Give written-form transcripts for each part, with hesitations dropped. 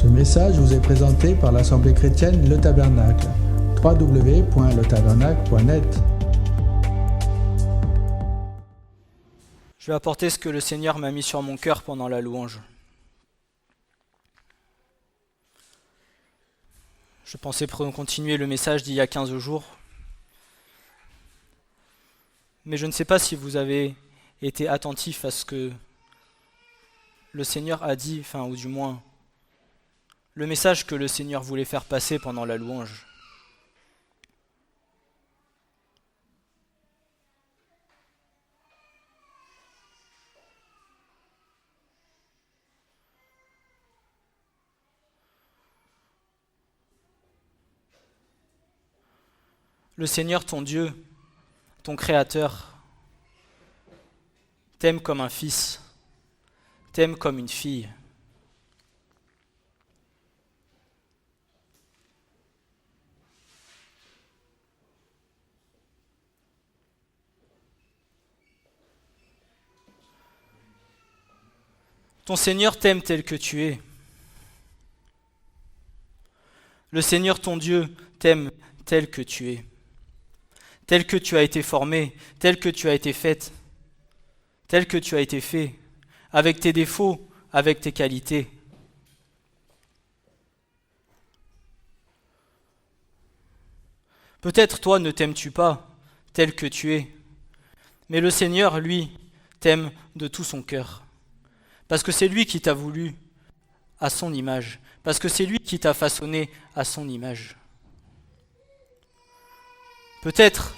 Ce message vous est présenté par l'Assemblée chrétienne Le Tabernacle. www.letabernacle.net. Je vais apporter ce que le Seigneur m'a mis sur mon cœur pendant la louange. Je pensais continuer le message d'il y a 15 jours. Mais je ne sais pas si vous avez été attentif à ce que le Seigneur a dit, ou du moins, le message que le Seigneur voulait faire passer pendant la louange. Le Seigneur, ton Dieu, ton Créateur, t'aime comme un fils, t'aime comme une fille. Ton Seigneur t'aime tel que tu es. Le Seigneur, ton Dieu, t'aime tel que tu es. Tel que tu as été formé, tel que tu as été faite, tel que tu as été fait, avec tes défauts, avec tes qualités. Peut-être toi ne t'aimes-tu pas tel que tu es, mais le Seigneur, lui, t'aime de tout son cœur. Parce que c'est lui qui t'a voulu à son image, parce que c'est lui qui t'a façonné à son image. Peut-être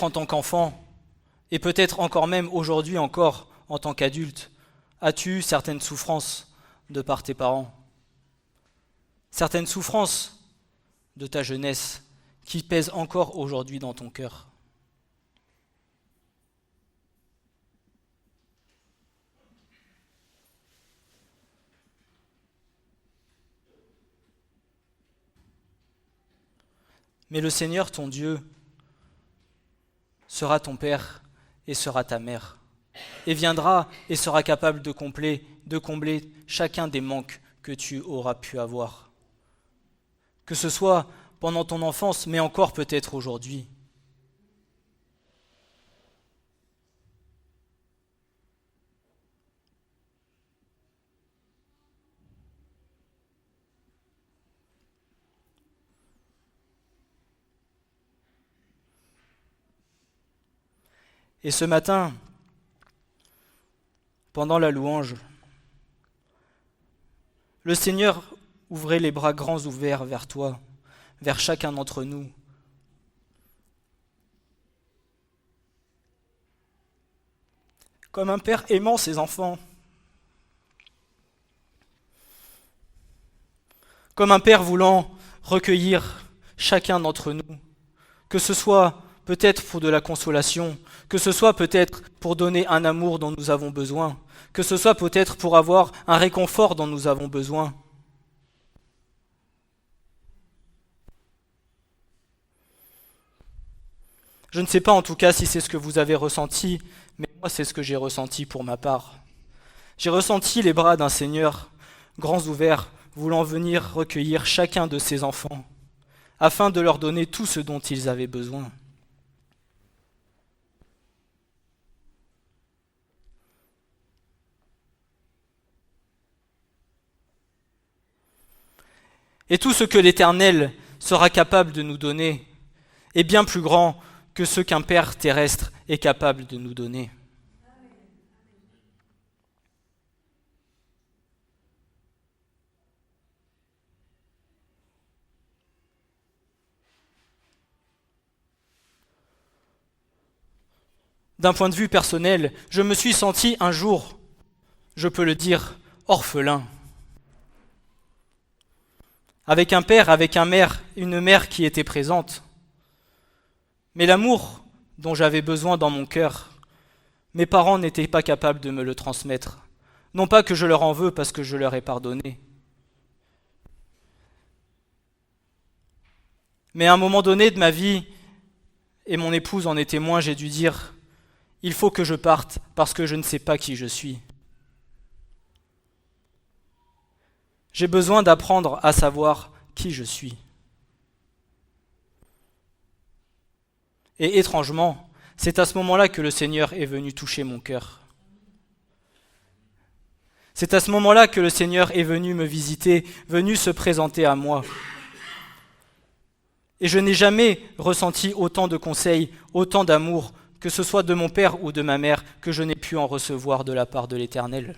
en tant qu'enfant, et peut-être encore même aujourd'hui encore en tant qu'adulte, as-tu eu certaines souffrances de par tes parents, certaines souffrances de ta jeunesse qui pèsent encore aujourd'hui dans ton cœur. Mais le Seigneur, ton Dieu, sera ton Père et sera ta mère, et viendra et sera capable de combler chacun des manques que tu auras pu avoir. Que ce soit pendant ton enfance, mais encore peut-être aujourd'hui. Et ce matin, pendant la louange, le Seigneur ouvrait les bras grands ouverts vers toi, vers chacun d'entre nous. Comme un père aimant ses enfants. Comme un père voulant recueillir chacun d'entre nous. Que ce soit peut-être pour de la consolation, que ce soit peut-être pour donner un amour dont nous avons besoin, que ce soit peut-être pour avoir un réconfort dont nous avons besoin. Je ne sais pas en tout cas si c'est ce que vous avez ressenti, mais moi c'est ce que j'ai ressenti pour ma part. J'ai ressenti les bras d'un Seigneur, grands ouverts, voulant venir recueillir chacun de ses enfants, afin de leur donner tout ce dont ils avaient besoin. Et tout ce que l'Éternel sera capable de nous donner est bien plus grand que ce qu'un Père terrestre est capable de nous donner. D'un point de vue personnel, je me suis senti un jour, je peux le dire, orphelin. Avec un père, avec une mère qui était présente. Mais l'amour dont j'avais besoin dans mon cœur, mes parents n'étaient pas capables de me le transmettre. Non pas que je leur en veux parce que je leur ai pardonné, Mais à un moment donné de ma vie, et mon épouse en est témoin, j'ai dû dire, il faut que je parte parce que je ne sais pas qui je suis. J'ai besoin d'apprendre à savoir qui je suis. Et étrangement, c'est à ce moment-là que le Seigneur est venu toucher mon cœur. C'est à ce moment-là que le Seigneur est venu me visiter, venu se présenter à moi. Et je n'ai jamais ressenti autant de conseils, autant d'amour, que ce soit de mon père ou de ma mère, que je n'ai pu en recevoir de la part de l'Éternel.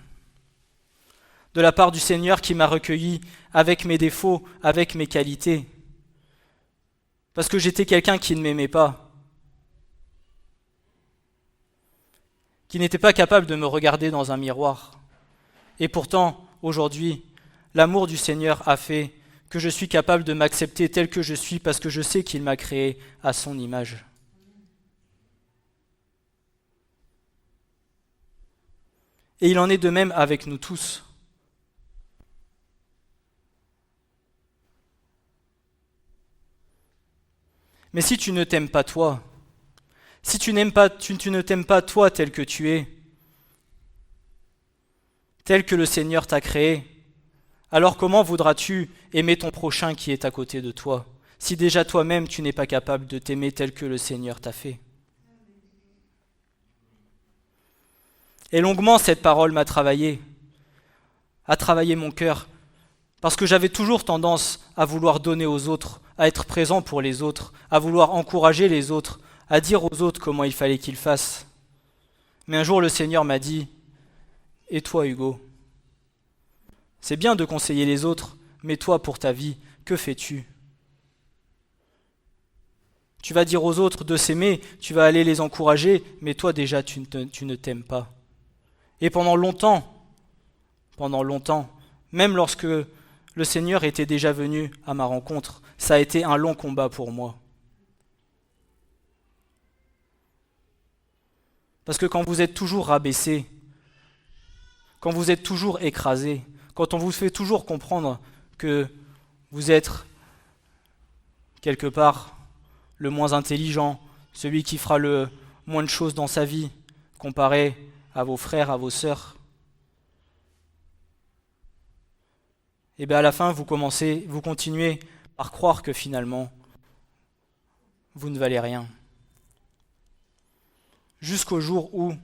De la part du Seigneur qui m'a recueilli avec mes défauts, avec mes qualités. Parce que j'étais quelqu'un qui ne m'aimait pas, qui n'était pas capable de me regarder dans un miroir. Et pourtant, aujourd'hui, l'amour du Seigneur a fait que je suis capable de m'accepter tel que je suis parce que je sais qu'il m'a créé à son image. Et il en est de même avec nous tous. Mais si tu ne t'aimes pas toi, si tu ne t'aimes pas toi tel que tu es, tel que le Seigneur t'a créé, alors comment voudras-tu aimer ton prochain qui est à côté de toi, si déjà toi-même tu n'es pas capable de t'aimer tel que le Seigneur t'a fait? Et longuement cette parole m'a travaillé, a travaillé mon cœur, parce que j'avais toujours tendance à vouloir donner aux autres, à être présent pour les autres, à vouloir encourager les autres, à dire aux autres comment il fallait qu'ils fassent. Mais un jour le Seigneur m'a dit, « Et toi Hugo, c'est bien de conseiller les autres, mais toi pour ta vie, que fais-tu ? Tu vas dire aux autres de s'aimer, tu vas aller les encourager, mais toi déjà tu ne t'aimes pas. » Et pendant longtemps, même lorsque le Seigneur était déjà venu à ma rencontre, ça a été un long combat pour moi. Parce que quand vous êtes toujours rabaissé, quand vous êtes toujours écrasé, quand on vous fait toujours comprendre que vous êtes quelque part le moins intelligent, celui qui fera le moins de choses dans sa vie, comparé à vos frères, à vos sœurs, et bien à la fin vous continuez par croire que finalement vous ne valez rien. Jusqu'au jour où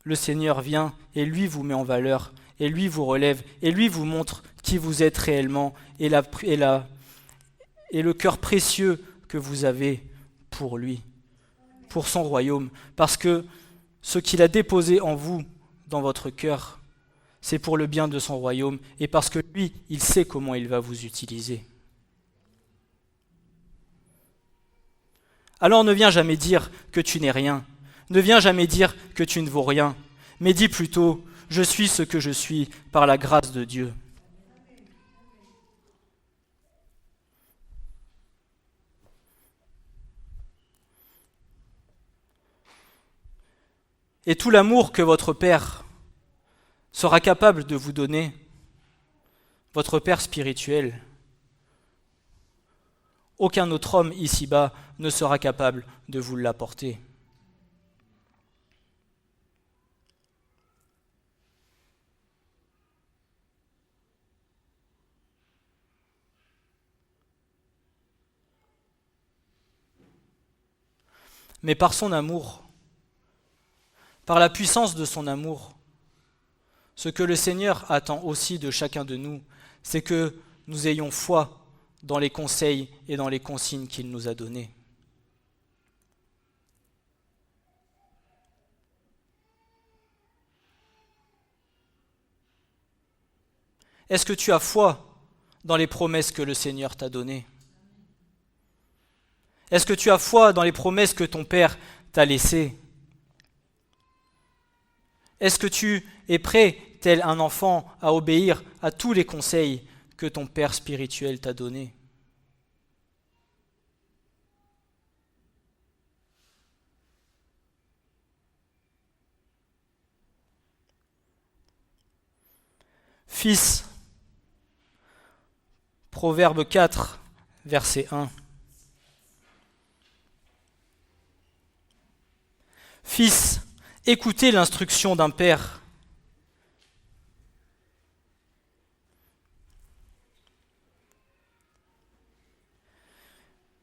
le Seigneur vient et lui vous met en valeur, et lui vous relève, et lui vous montre qui vous êtes réellement, et le cœur précieux que vous avez pour lui, pour son royaume, parce que ce qu'il a déposé en vous, dans votre cœur, c'est pour le bien de son royaume, et parce que lui, il sait comment il va vous utiliser. Alors ne viens jamais dire que tu n'es rien, ne viens jamais dire que tu ne vaux rien, mais dis plutôt, je suis ce que je suis par la grâce de Dieu. Et tout l'amour que votre Père sera capable de vous donner, votre Père spirituel, aucun autre homme ici-bas ne sera capable de vous l'apporter. Mais par son amour, par la puissance de son amour, ce que le Seigneur attend aussi de chacun de nous, c'est que nous ayons foi dans les conseils et dans les consignes qu'il nous a donnés. Est-ce que tu as foi dans les promesses que le Seigneur t'a données ? Est-ce que tu as foi dans les promesses que ton Père t'a laissées ? Est-ce que tu es prêt, tel un enfant, à obéir à tous les conseils que ton Père spirituel t'a donnés ? Fils, Proverbe 4, verset 1. Fils, écoutez l'instruction d'un père.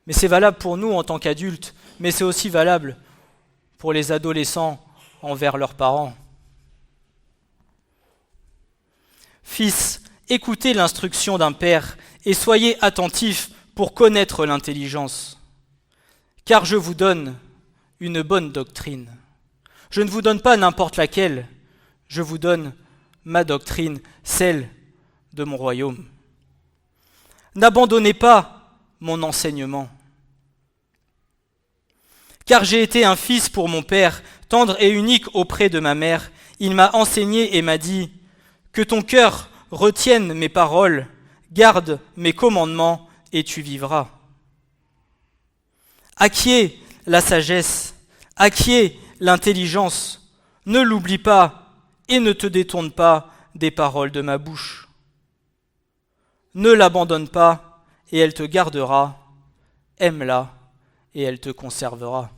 Mais c'est valable pour nous en tant qu'adultes, mais c'est aussi valable pour les adolescents envers leurs parents. Fils, écoutez l'instruction d'un père et soyez attentifs pour connaître l'intelligence. Car je vous donne une bonne doctrine. Je ne vous donne pas n'importe laquelle, je vous donne ma doctrine, celle de mon royaume. N'abandonnez pas mon enseignement. Car j'ai été un fils pour mon père, tendre et unique auprès de ma mère. Il m'a enseigné et m'a dit, que ton cœur retienne mes paroles, garde mes commandements et tu vivras. Acquiers la sagesse, acquiers l'intelligence, ne l'oublie pas et ne te détourne pas des paroles de ma bouche. Ne l'abandonne pas et elle te gardera, aime-la et elle te conservera.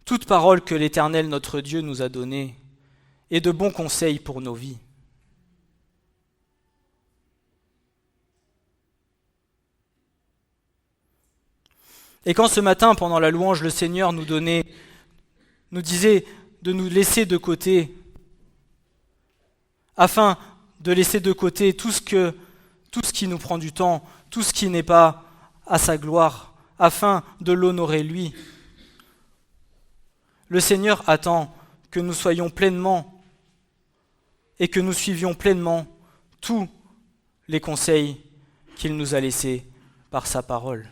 Toute parole que l'Éternel notre Dieu nous a donnée est de bons conseils pour nos vies. Et quand ce matin, pendant la louange, le Seigneur nous disait de nous laisser de côté, afin de laisser de côté tout ce qui nous prend du temps, tout ce qui n'est pas à sa gloire, afin de l'honorer lui. Le Seigneur attend que nous soyons pleinement et que nous suivions pleinement tous les conseils qu'il nous a laissés par sa parole.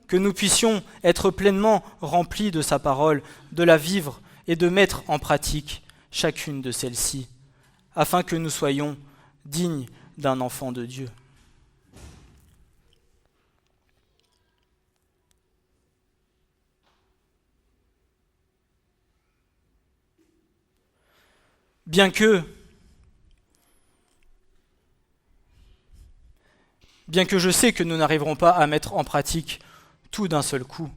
Que nous puissions être pleinement remplis de sa parole, de la vivre et de mettre en pratique chacune de celles-ci, afin que nous soyons dignes d'un enfant de Dieu. Bien que je sais que nous n'arriverons pas à mettre en pratique tout d'un seul coup,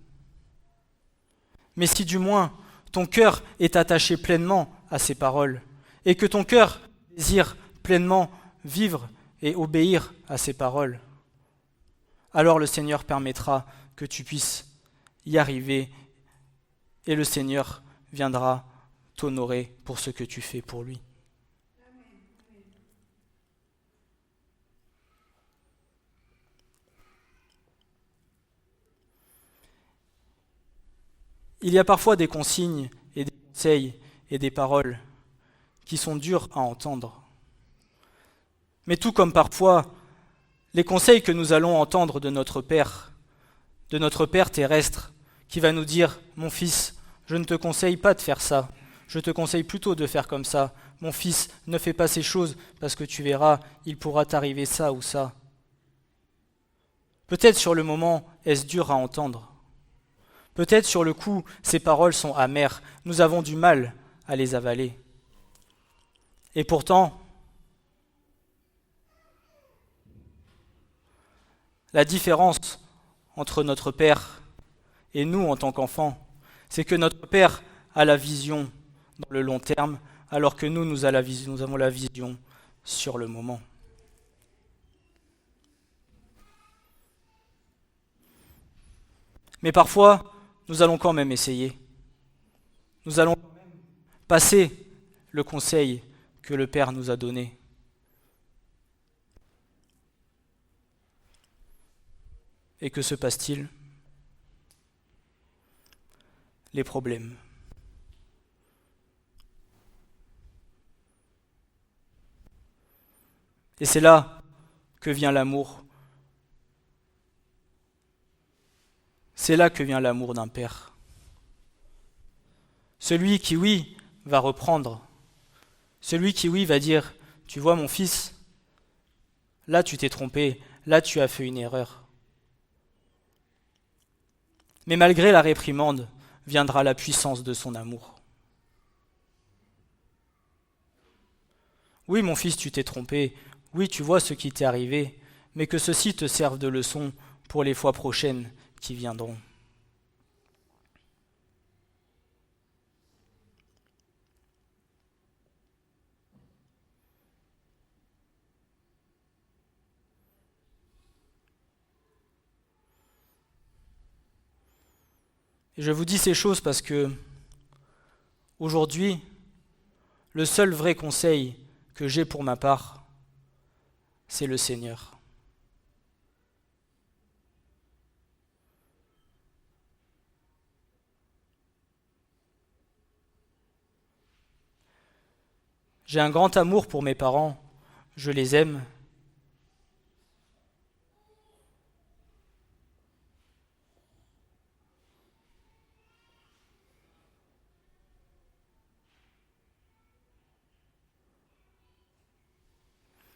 mais si du moins ton cœur est attaché pleinement à ces paroles, et que ton cœur désire pleinement vivre et obéir à ces paroles, alors le Seigneur permettra que tu puisses y arriver, et le Seigneur viendra t'honorer pour ce que tu fais pour lui. Il y a parfois des consignes et des conseils et des paroles qui sont dures à entendre. Mais tout comme parfois, les conseils que nous allons entendre de notre Père terrestre, qui va nous dire « Mon fils, je ne te conseille pas de faire ça. Je te conseille plutôt de faire comme ça. Mon fils, ne fais pas ces choses parce que tu verras, il pourra t'arriver ça ou ça. » Peut-être sur le moment, est-ce dur à entendre. Peut-être sur le coup, ces paroles sont amères. Nous avons du mal à les avaler. Et pourtant, la différence entre notre Père et nous en tant qu'enfants, c'est que notre Père a la vision dans le long terme, alors que nous avons la vision sur le moment. Mais parfois, nous allons quand même essayer. Nous allons passer le conseil que le Père nous a donné. Et que se passe-t-il ? Les problèmes. Et c'est là que vient l'amour. C'est là que vient l'amour d'un père. Celui qui, oui, va reprendre. Celui qui, oui, va dire « Tu vois mon fils, là tu t'es trompé, là tu as fait une erreur. » Mais malgré la réprimande, viendra la puissance de son amour. Oui, mon fils, tu t'es trompé. Oui, tu vois ce qui t'est arrivé, mais que ceci te serve de leçon pour les fois prochaines qui viendront. Et je vous dis ces choses parce que aujourd'hui, le seul vrai conseil que j'ai pour ma part, c'est le Seigneur. J'ai un grand amour pour mes parents, je les aime.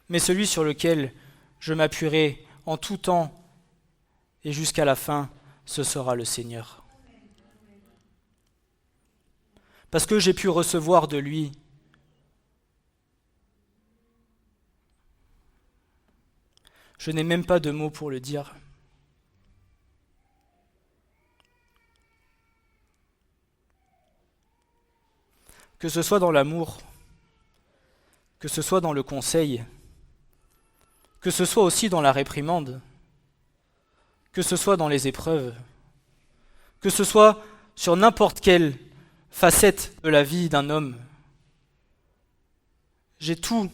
Mais celui sur lequel je m'appuierai en tout temps et jusqu'à la fin, ce sera le Seigneur. Parce que j'ai pu recevoir de lui je n'ai même pas de mots pour le dire. Que ce soit dans l'amour, que ce soit dans le conseil, que ce soit aussi dans la réprimande, que ce soit dans les épreuves, que ce soit sur n'importe quelle facette de la vie d'un homme, j'ai tout.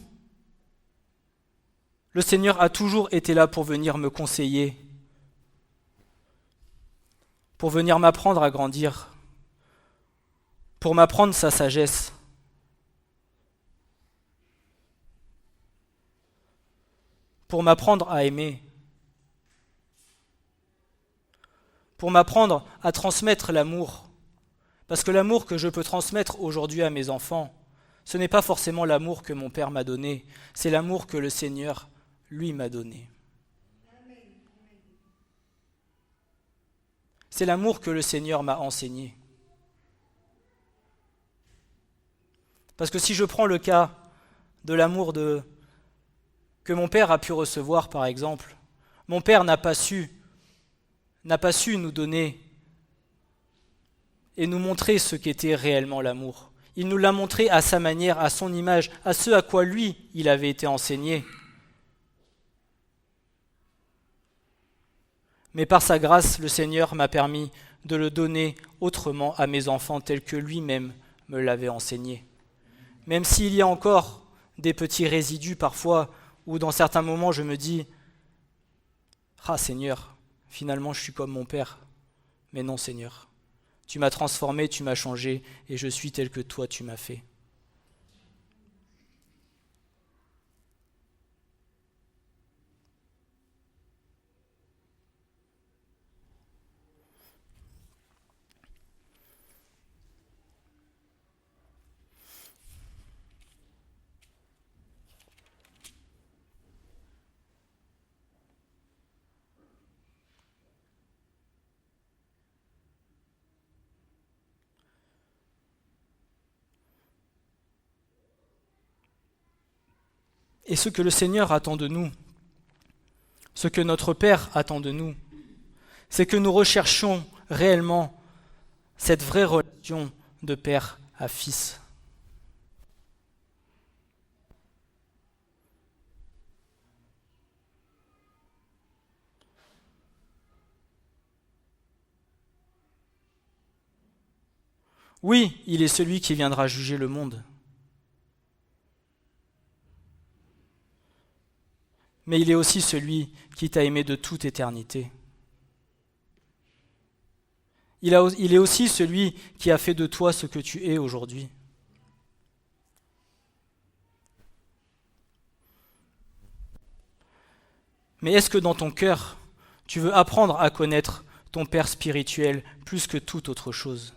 Le Seigneur a toujours été là pour venir me conseiller, pour venir m'apprendre à grandir, pour m'apprendre sa sagesse. Pour m'apprendre à aimer, pour m'apprendre à transmettre l'amour. Parce que l'amour que je peux transmettre aujourd'hui à mes enfants, ce n'est pas forcément l'amour que mon Père m'a donné, c'est l'amour que le Seigneur, lui, m'a donné. C'est l'amour que le Seigneur m'a enseigné. Parce que si je prends le cas de l'amour que mon père a pu recevoir, par exemple, mon père n'a pas su nous donner et nous montrer ce qu'était réellement l'amour. Il nous l'a montré à sa manière, à son image, à ce à quoi lui, il avait été enseigné. Mais par sa grâce, le Seigneur m'a permis de le donner autrement à mes enfants tel que lui-même me l'avait enseigné. Même s'il y a encore des petits résidus parfois, où dans certains moments je me dis « Ah Seigneur, finalement je suis comme mon Père. » Mais non Seigneur, tu m'as transformé, tu m'as changé, et je suis tel que toi tu m'as fait. Et ce que le Seigneur attend de nous, ce que notre Père attend de nous, c'est que nous recherchions réellement cette vraie relation de père à fils. Oui, il est celui qui viendra juger le monde. Mais il est aussi celui qui t'a aimé de toute éternité. Il est aussi celui qui a fait de toi ce que tu es aujourd'hui. Mais est-ce que dans ton cœur, tu veux apprendre à connaître ton Père spirituel plus que toute autre chose ?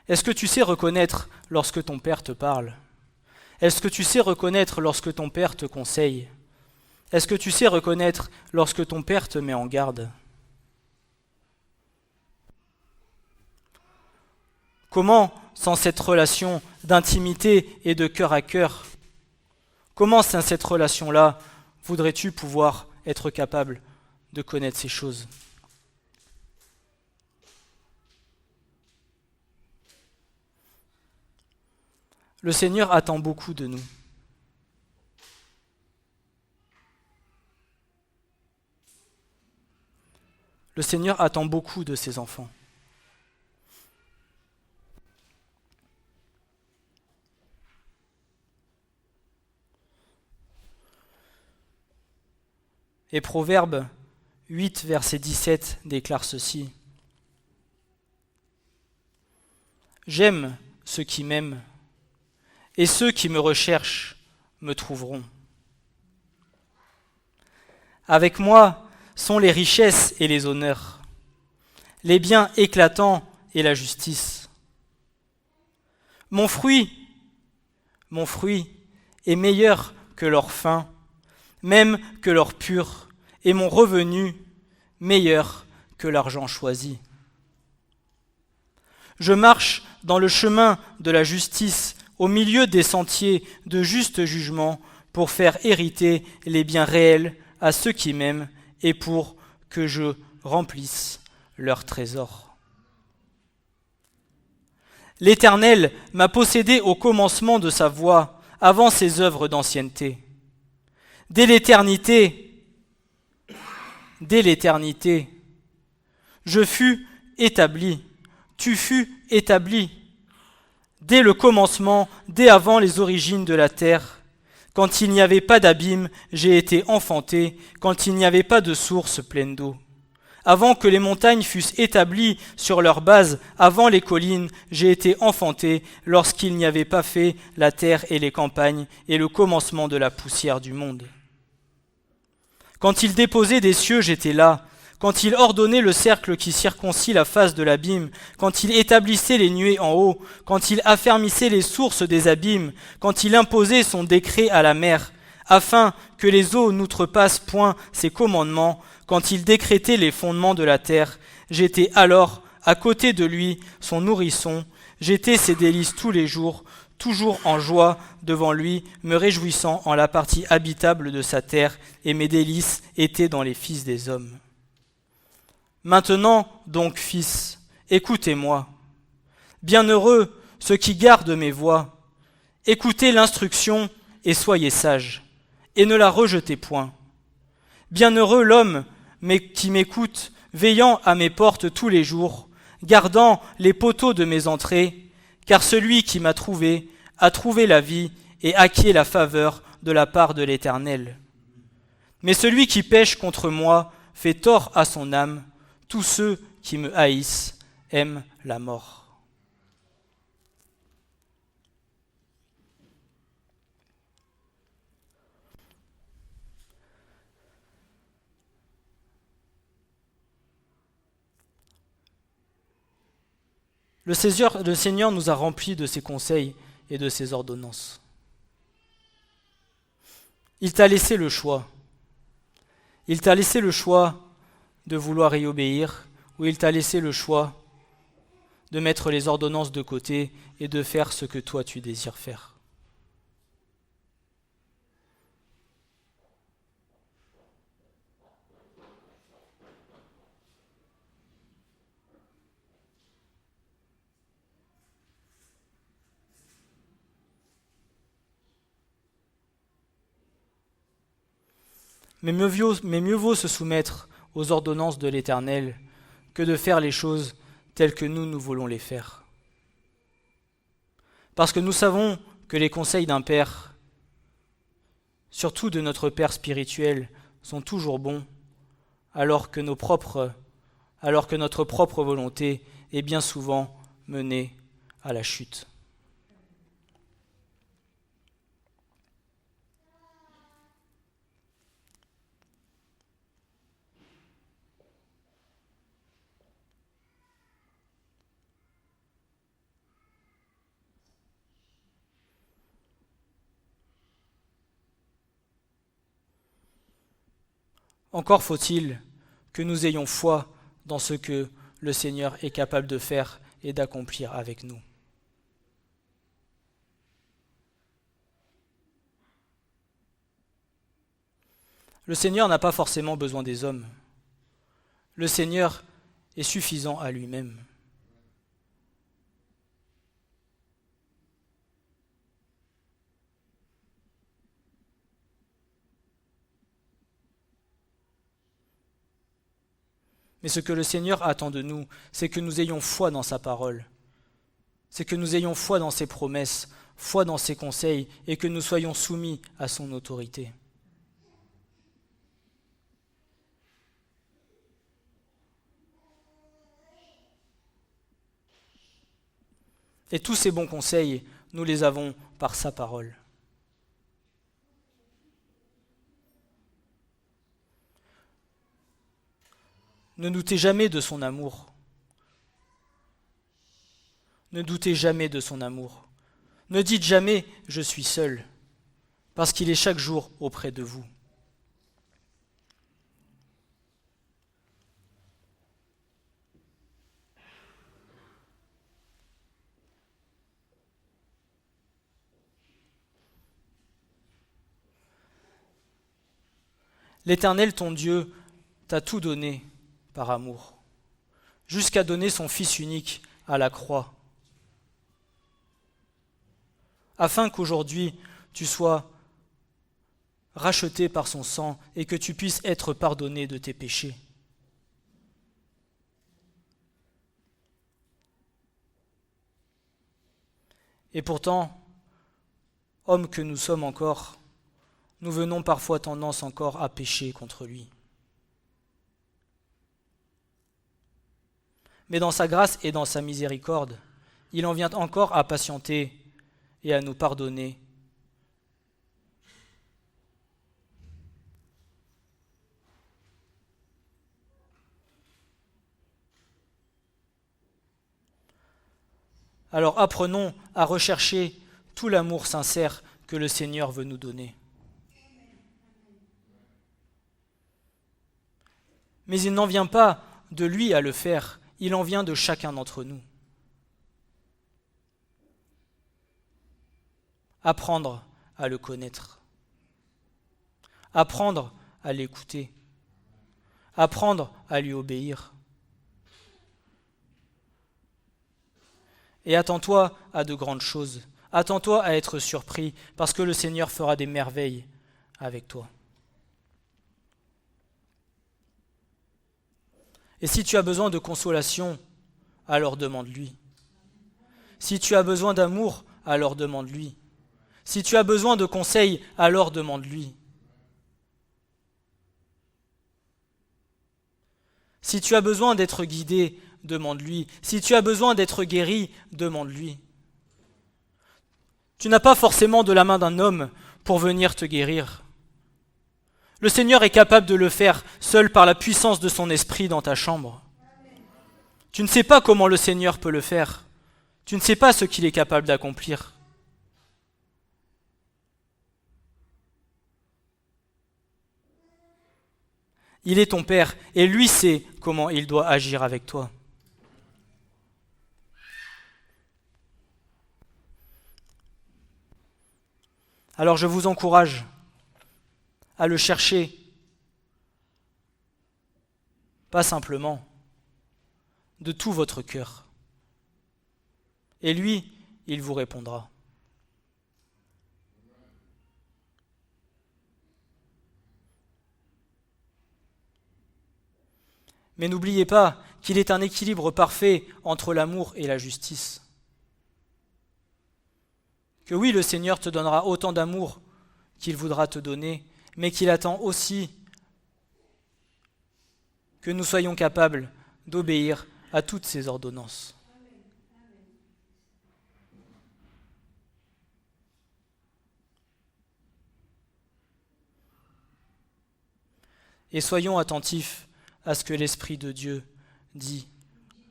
Est-ce que tu sais reconnaître lorsque ton Père te parle ? Est-ce que tu sais reconnaître lorsque ton Père te conseille ? Est-ce que tu sais reconnaître lorsque ton Père te met en garde ? Comment, sans cette relation d'intimité et de cœur à cœur, comment sans cette relation-là voudrais-tu pouvoir être capable de connaître ces choses ? Le Seigneur attend beaucoup de nous. Le Seigneur attend beaucoup de ses enfants. Et Proverbe 8, verset 17 déclare ceci. « J'aime ceux qui m'aiment, et ceux qui me recherchent me trouveront. Avec moi sont les richesses et les honneurs, les biens éclatants et la justice. Mon fruit est meilleur que leur fin, même que l'or pur, et mon revenu meilleur que l'argent choisi. Je marche dans le chemin de la justice, au milieu des sentiers de juste jugement, pour faire hériter les biens réels à ceux qui m'aiment et pour que je remplisse leur trésor. L'Éternel m'a possédé au commencement de sa voie, avant ses œuvres d'ancienneté. Dès l'éternité, je fus établi, tu fus établi. Dès le commencement, dès avant les origines de la terre, quand il n'y avait pas d'abîme, j'ai été enfanté, quand il n'y avait pas de source pleine d'eau. Avant que les montagnes fussent établies sur leur base, avant les collines, j'ai été enfanté, lorsqu'il n'y avait pas fait la terre et les campagnes, et le commencement de la poussière du monde. Quand il déposait des cieux, j'étais là. Quand il ordonnait le cercle qui circoncit la face de l'abîme, quand il établissait les nuées en haut, quand il affermissait les sources des abîmes, quand il imposait son décret à la mer, afin que les eaux n'outrepassent point ses commandements, quand il décrétait les fondements de la terre, j'étais alors à côté de lui, son nourrisson, j'étais ses délices tous les jours, toujours en joie devant lui, me réjouissant en la partie habitable de sa terre, et mes délices étaient dans les fils des hommes. Maintenant, donc, fils, écoutez-moi. Bienheureux ceux qui gardent mes voies. Écoutez l'instruction et soyez sages, et ne la rejetez point. Bienheureux l'homme qui m'écoute, veillant à mes portes tous les jours, gardant les poteaux de mes entrées, car celui qui m'a trouvé a trouvé la vie et acquiert la faveur de la part de l'Éternel. Mais celui qui pêche contre moi fait tort à son âme. Tous ceux qui me haïssent aiment la mort. Le Seigneur nous a remplis de ses conseils et de ses ordonnances. Il t'a laissé le choix. Il t'a laissé le choix de vouloir y obéir, ou il t'a laissé le choix de mettre les ordonnances de côté et de faire ce que toi tu désires faire. Mais mieux vaut se soumettre aux ordonnances de l'Éternel que de faire les choses telles que nous voulons les faire. Parce que nous savons que les conseils d'un père, surtout de notre père spirituel, sont toujours bons, alors que notre propre volonté est bien souvent menée à la chute. Encore faut-il que nous ayons foi dans ce que le Seigneur est capable de faire et d'accomplir avec nous. Le Seigneur n'a pas forcément besoin des hommes. Le Seigneur est suffisant à lui-même. Mais ce que le Seigneur attend de nous, c'est que nous ayons foi dans sa parole. C'est que nous ayons foi dans ses promesses, foi dans ses conseils, et que nous soyons soumis à son autorité. Et tous ces bons conseils, nous les avons par sa parole. Ne doutez jamais de son amour. Ne doutez jamais de son amour. Ne dites jamais « je suis seul », parce qu'il est chaque jour auprès de vous. L'Éternel, ton Dieu, t'a tout donné par amour, jusqu'à donner son Fils unique à la croix, afin qu'aujourd'hui tu sois racheté par son sang et que tu puisses être pardonné de tes péchés. Et pourtant, hommes que nous sommes encore, nous venons parfois tendance encore à pécher contre lui. Mais dans sa grâce et dans sa miséricorde, il en vient encore à patienter et à nous pardonner. Alors apprenons à rechercher tout l'amour sincère que le Seigneur veut nous donner. Mais il n'en vient pas de lui à le faire, il en vient de chacun d'entre nous. Apprendre à le connaître. Apprendre à l'écouter. Apprendre à lui obéir. Et attends-toi à de grandes choses. Attends-toi à être surpris, parce que le Seigneur fera des merveilles avec toi. Et si tu as besoin de consolation, alors demande-lui. Si tu as besoin d'amour, alors demande-lui. Si tu as besoin de conseils, alors demande-lui. Si tu as besoin d'être guidé, demande-lui. Si tu as besoin d'être guéri, demande-lui. Tu n'as pas forcément de la main d'un homme pour venir te guérir. Le Seigneur est capable de le faire seul par la puissance de son esprit dans ta chambre. Tu ne sais pas comment le Seigneur peut le faire. Tu ne sais pas ce qu'il est capable d'accomplir. Il est ton Père et lui sait comment il doit agir avec toi. Alors je vous encourage à le chercher, pas simplement, de tout votre cœur. Et lui, il vous répondra. Mais n'oubliez pas qu'il est un équilibre parfait entre l'amour et la justice. Que oui, le Seigneur te donnera autant d'amour qu'il voudra te donner, mais qu'il attend aussi que nous soyons capables d'obéir à toutes ses ordonnances. Et soyons attentifs à ce que l'Esprit de Dieu dit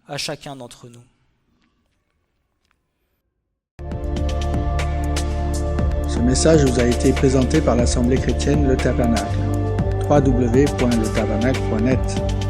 à chacun d'entre nous. Ce message vous a été présenté par l'Assemblée chrétienne Le Tabernacle. www.letabernacle.net